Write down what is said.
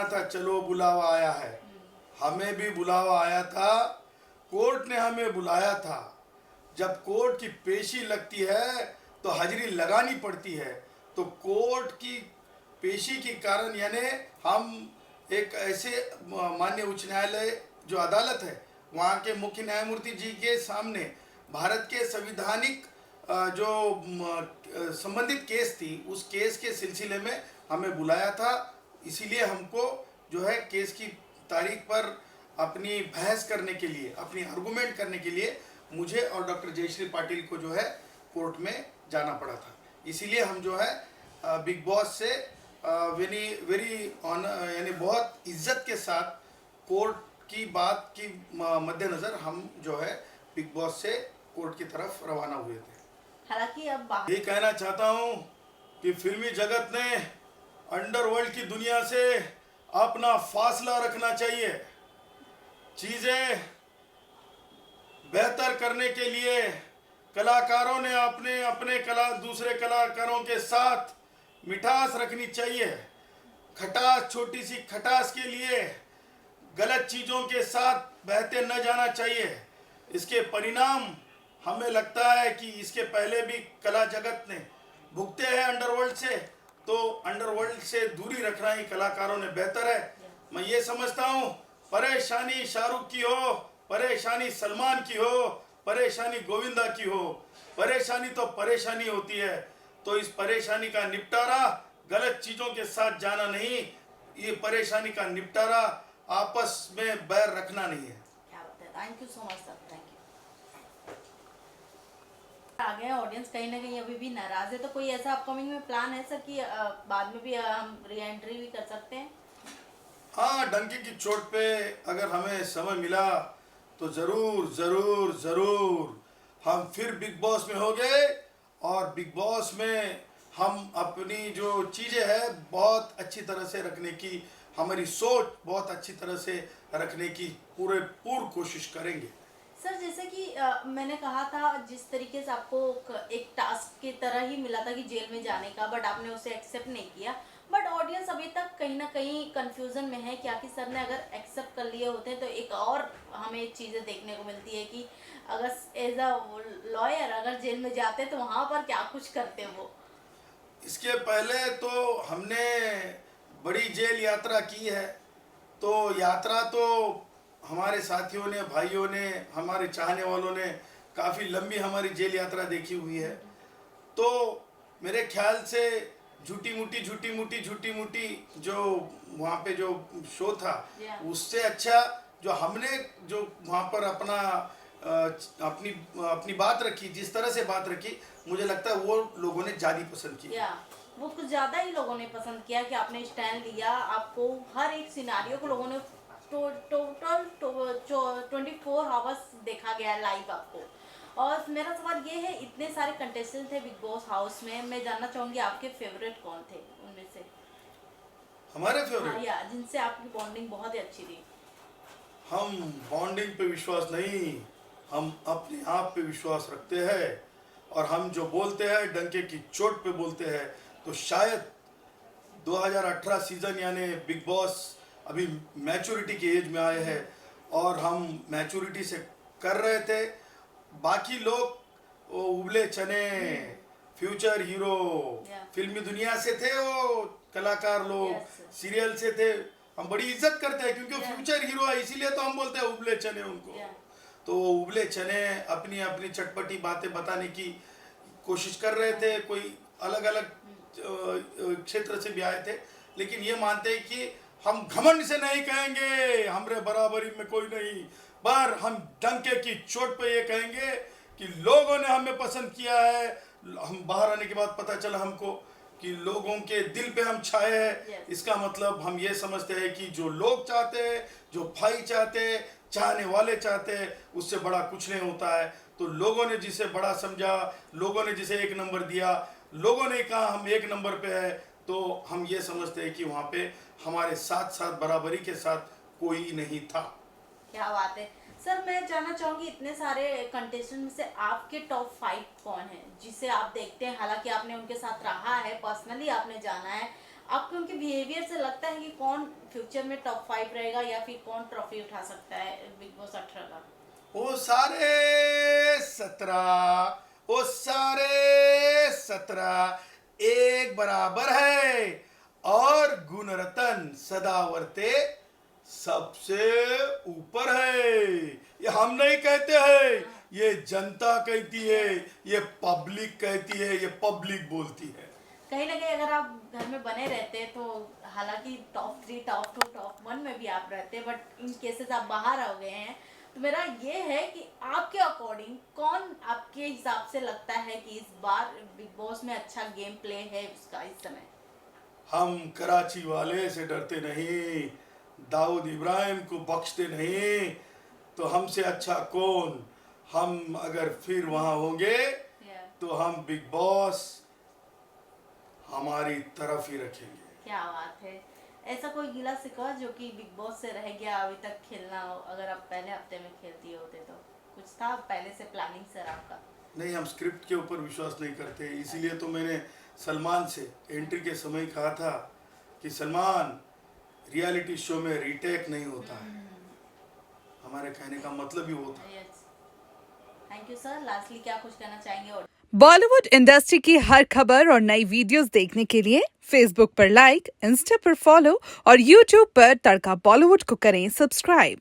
था, चलो बुलावा आया है। हमें भी बुलावा आया था, कोर्ट ने हमें बुलाया था। जब कोर्ट की पेशी लगती है तो हाजिरी लगानी पड़ती है। तो कोर्ट की पेशी के कारण यानी हम एक ऐसे माननीय उच्च न्यायालय जो अदालत है वहाँ के मुख्य न्यायमूर्ति जी के सामने भारत के संविधानिक जो संबंधित केस थी उस केस के सिलसिले में हमें बुलाया था। इसीलिए हमको जो है केस की तारीख पर अपनी बहस करने के लिए, अपनी आर्गूमेंट करने के लिए मुझे और डॉक्टर जयश्री पाटिल को जो है कोर्ट में जाना पड़ा था। इसीलिए हम जो है बिग बॉस से वेरी वेरी ऑनर यानी बहुत इज्जत के साथ कोर्ट की बात की मद्देनज़र हम जो है बिग बॉस से कोर्ट की तरफ रवाना हुए थे। हालांकि अब ये कहना चाहता हूँ कि फिल्मी जगत ने अंडरवर्ल्ड की दुनिया से अपना फासला रखना चाहिए। चीज़ें बेहतर करने के लिए कलाकारों ने अपने अपने दूसरे कलाकारों के साथ मिठास रखनी चाहिए। खटास, छोटी सी खटास के लिए गलत चीज़ों के साथ बहते न जाना चाहिए। इसके परिणाम हमें लगता है कि इसके पहले भी कला जगत ने भुगते हैं अंडरवर्ल्ड से, तो अंडरवर्ल्ड से दूरी रखना ही कलाकारों ने बेहतर है। मैं ये समझता हूँ परेशानी शाहरुख की हो, परेशानी सलमान की हो, परेशानी गोविंदा की हो, परेशानी तो परेशानी होती है। तो इस परेशानी का निपटारा गलत चीज़ों के साथ जाना नहीं, ये परेशानी का निपटारा आपस में बैर रखना नहीं है। क्या बात है, thank you so much sir, thank you. आ गए ऑडियंस कहीं ना कहीं अभी भी नाराज है, तो कोई ऐसा अपकमिंग में प्लान है सर कि बाद में भी हम री एंट्री भी कर सकते हैं? हाँ, डंकी की चोट पे अगर हमें समय मिला तो ज़रूर ज़रूर ज़रूर हम फिर बिग बॉस में हो गए और बिग बॉस में हम अपनी जो चीज़ें हैं बहुत अच्छी तरह से रखने की, हमारी सोच बहुत अच्छी तरह से रखने की पूरी कोशिश करेंगे। सर जैसे कि मैंने कहा था जिस तरीके से आपको एक टास्क की तरह ही मिला था कि जेल में जाने का, बट आपने उसे एक्सेप्ट नहीं किया। बट ऑडियंस अभी तक कहीं ना कहीं कंफ्यूजन में है क्या कि सर ने अगर एक्सेप्ट कर लिए होते तो एक और हमें चीज़ें देखने को मिलती है कि अगर एज अ लॉयर अगर जेल में जाते तो वहाँ पर क्या कुछ करते वो। इसके पहले तो हमने बड़ी जेल यात्रा की है, तो यात्रा तो हमारे साथियों ने, भाइयों ने, हमारे चाहने वालों ने काफ़ी लंबी हमारी जेल यात्रा देखी हुई है। तो मेरे ख्याल से झूठी मूठी जो वहाँ पे जो शो था उससे अच्छा जो हमने जो वहाँ पर अपनी बात रखी, जिस तरह से बात रखी, मुझे लगता है वो लोगों ने ज़्यादा पसंद की। वो कुछ ज़्यादा ही लोगों ने पसंद किया कि आपने स्टैंड लिया, आपको हर एक सिनारियो को लोगों ने टोटल 24 आवर्स देखा गया लाइव आपको। और मेरा सवाल ये है, इतने सारे कंटेस्टेंट थे बिग बॉस हाउस में, मैं जानना चाहूँगी आपके फेवरेट कौन थे उनमें से? हमारे फेवरेट? हाँ, या जिनसे आपकी बॉन्डिंग बहुत ही अच्छी थी। हम बॉन्डिंग पे विश्वास नहीं, हम अपने आप पे विश्वास रखते हैं और हम जो बोलते हैं डंके की चोट पे बोलते हैं। तो शायद 2018 सीज़न यानी बिग बॉस अभी मैच्योरिटी के एज में आए हैं और हम मैच्योरिटी से कर रहे थे। बाकी लोग वो उबले चने फ्यूचर हीरो फिल्मी दुनिया से थे, वो कलाकार लोग सीरियल से थे, हम बड़ी इज्जत करते हैं क्योंकि वो फ्यूचर हीरो है, इसीलिए तो हम बोलते हैं उबले चने उनको। तो वो उबले चने अपनी अपनी चटपटी बातें बताने की कोशिश कर रहे थे, कोई अलग अलग क्षेत्र से भी आए थे, लेकिन ये मानते हैं कि हम घमंड से नहीं कहेंगे हमरे बराबरी में कोई नहीं, पर हम डंके की चोट पे ये कहेंगे कि लोगों ने हमें पसंद किया है। हम बाहर आने के बाद पता चला हमको कि लोगों के दिल पे हम छाए हैं। इसका मतलब हम ये समझते हैं कि जो लोग चाहते हैं, जो भाई चाहते हैं, चाहने वाले चाहते हैं, उससे बड़ा कुछ नहीं होता है। तो लोगों ने जिसे बड़ा समझा, लोगों ने जिसे एक नंबर दिया, लोगों ने कहा हम एक नंबर पे है, तो हम ये समझते हैं कि वहाँ पे हमारे साथ साथ बराबरी के साथ कोई नहीं था। क्या बात है सर, मैं जानना चाहूँगी इतने सारे कंटेस्टेंट में से आपके टॉप 5 कौन है जिसे आप देखते हैं? हालांकि आपने उनके साथ रहा है, पर्सनली आपने जाना है, आपको उनके बिहेवियर से लगता है कि कौन फ्यूचर में टॉप 5 रहेगा या फिर कौन ट्रॉफी उठा सकता है बिग बॉस 18 का? वो सारे 17, वो सारे 17 एक बराबर है और गुणरत्न सदावर्ते सबसे ऊपर है। ये हम नहीं कहते हैं, ये जनता कहती है, ये पब्लिक कहती है, ये पब्लिक बोलती है। कहीं ना कहीं अगर आप घर में बने रहते तो हालांकि टॉप 3, टॉप 2, टॉप 1 में भी आप रहते, बट इन केसेस आप बाहर आ गए हैं, तो मेरा ये है कि आपके अकॉर्डिंग कौन आपके हिसाब से लगता है कि इस बार बिग बॉस में अच्छा गेम प्ले है उसका इस समय? हम कराची वाले से डरते नहीं, दाऊद इब्राहिम को बख्शते नहीं, तो हमसे अच्छा कौन। हम अगर फिर वहाँ होंगे तो हम बिग बॉस हमारी तरफ ही रखेंगे। क्या बात है। ऐसा कोई गिला शिकवा जो कि बिग बॉस से रह गया अभी तक खेलना हो, अगर आप पहले हफ्ते में खेलती होते तो कुछ था पहले से प्लानिंग सर आपका? नहीं, हम स्क्रिप्ट के ऊपर विश्वास नहीं करते, इसीलिए तो मैंने सलमान से एंट्री के समय कहा था कि सलमान, रियलिटी शो में रीटेक नहीं होता है। हमारे कहने का मतलब ही वो था। Thank you sir. लास्टली क्या कुछ कहना चाहेंगे? और बॉलीवुड इंडस्ट्री की हर खबर और नई वीडियोस देखने के लिए फेसबुक पर लाइक, इंस्टा पर फॉलो और यूट्यूब पर तड़का बॉलीवुड को करें सब्सक्राइब।